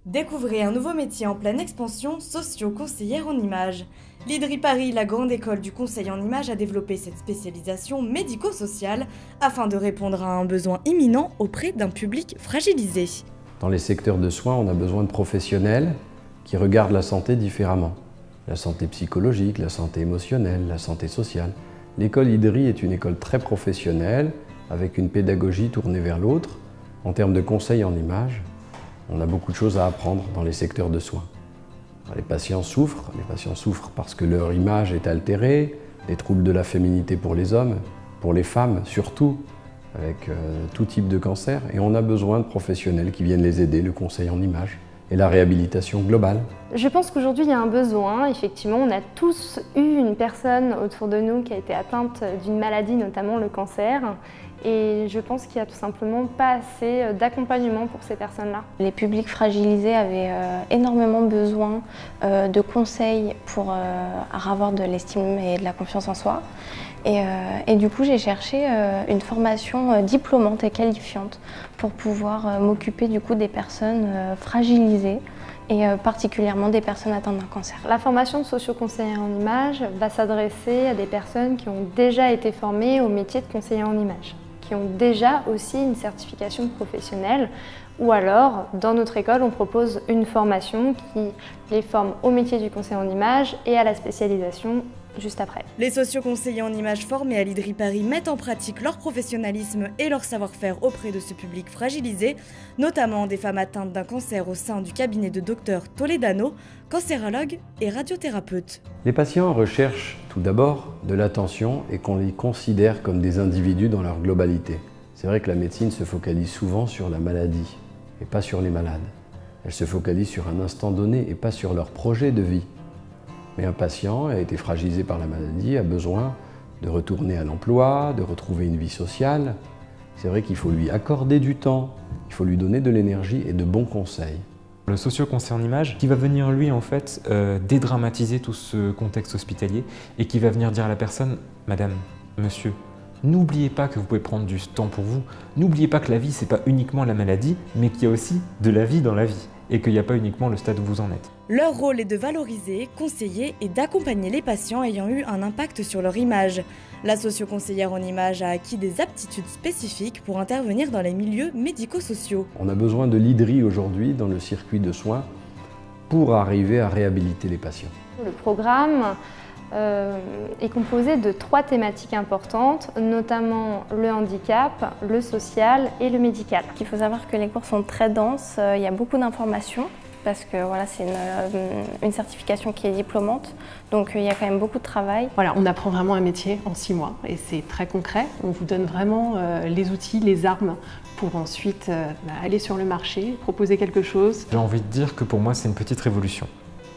Découvrez un nouveau métier en pleine expansion, socio-conseillère en images. L'IDRI Paris, la grande école du conseil en images, a développé cette spécialisation médico-sociale afin de répondre à un besoin imminent auprès d'un public fragilisé. Dans les secteurs de soins, on a besoin de professionnels qui regardent la santé différemment. La santé psychologique, la santé émotionnelle, la santé sociale. L'école IDRI est une école très professionnelle, avec une pédagogie tournée vers l'autre. En termes de conseil en images, on a beaucoup de choses à apprendre dans les secteurs de soins. Les patients souffrent parce que leur image est altérée, des troubles de la féminité pour les hommes, pour les femmes surtout, avec tout type de cancer. Et on a besoin de professionnels qui viennent les aider, le conseil en images et la réhabilitation globale. Je pense qu'aujourd'hui il y a un besoin, effectivement, on a tous eu une personne autour de nous qui a été atteinte d'une maladie, notamment le cancer, et je pense qu'il n'y a tout simplement pas assez d'accompagnement pour ces personnes-là. Les publics fragilisés avaient énormément besoin de conseils pour avoir de l'estime et de la confiance en soi. Et du coup, j'ai cherché une formation diplômante et qualifiante pour pouvoir m'occuper du coup des personnes fragilisées et particulièrement des personnes atteintes d'un cancer. La formation de socio-conseillère en images va s'adresser à des personnes qui ont déjà été formées au métier de conseiller en images, qui ont déjà aussi une certification professionnelle, ou alors, dans notre école, on propose une formation qui les forme au métier du conseiller en images et à la spécialisation juste après. Les socio-conseillers en images formés à l'IDRI Paris mettent en pratique leur professionnalisme et leur savoir-faire auprès de ce public fragilisé, notamment des femmes atteintes d'un cancer au sein du cabinet de Dr Toledano, cancérologue et radiothérapeute. Les patients recherchent tout d'abord de l'attention et qu'on les considère comme des individus dans leur globalité. C'est vrai que la médecine se focalise souvent sur la maladie et pas sur les malades. Elle se focalise sur un instant donné et pas sur leur projet de vie. Mais un patient a été fragilisé par la maladie, a besoin de retourner à l'emploi, de retrouver une vie sociale. C'est vrai qu'il faut lui accorder du temps, il faut lui donner de l'énergie et de bons conseils. Le socio-conseiller en images qui va venir lui en fait dédramatiser tout ce contexte hospitalier et qui va venir dire à la personne « Madame, monsieur, n'oubliez pas que vous pouvez prendre du temps pour vous, n'oubliez pas que la vie c'est pas uniquement la maladie, mais qu'il y a aussi de la vie dans la vie et qu'il n'y a pas uniquement le stade où vous en êtes. » Leur rôle est de valoriser, conseiller et d'accompagner les patients ayant eu un impact sur leur image. La socio-conseillère en images a acquis des aptitudes spécifiques pour intervenir dans les milieux médico-sociaux. On a besoin de l'IDRI aujourd'hui dans le circuit de soins pour arriver à réhabiliter les patients. Le programme est composé de 3 thématiques importantes, notamment le handicap, le social et le médical. Il faut savoir que les cours sont très denses, il y a beaucoup d'informations parce que voilà, c'est une certification qui est diplômante, donc il y a quand même beaucoup de travail. Voilà, on apprend vraiment un métier en 6 mois et c'est très concret. On vous donne vraiment les outils, les armes pour ensuite aller sur le marché, proposer quelque chose. J'ai envie de dire que pour moi c'est une petite révolution.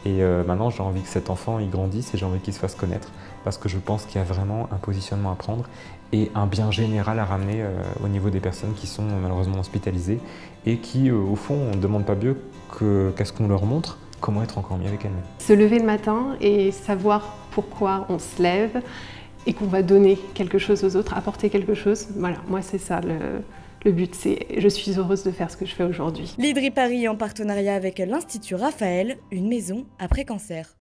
Et maintenant, j'ai envie que cet enfant il grandisse et j'ai envie qu'il se fasse connaître parce que je pense qu'il y a vraiment un positionnement à prendre et un bien général à ramener au niveau des personnes qui sont malheureusement hospitalisées et qui, au fond, on ne demande pas mieux qu'à ce qu'on leur montre comment être encore mieux avec elles-mêmes. Se lever le matin et savoir pourquoi on se lève et qu'on va donner quelque chose aux autres, apporter quelque chose. Voilà, moi c'est ça le but, c'est je suis heureuse de faire ce que je fais aujourd'hui. L'IDRI Paris en partenariat avec l'Institut Raphaël, une maison après cancer.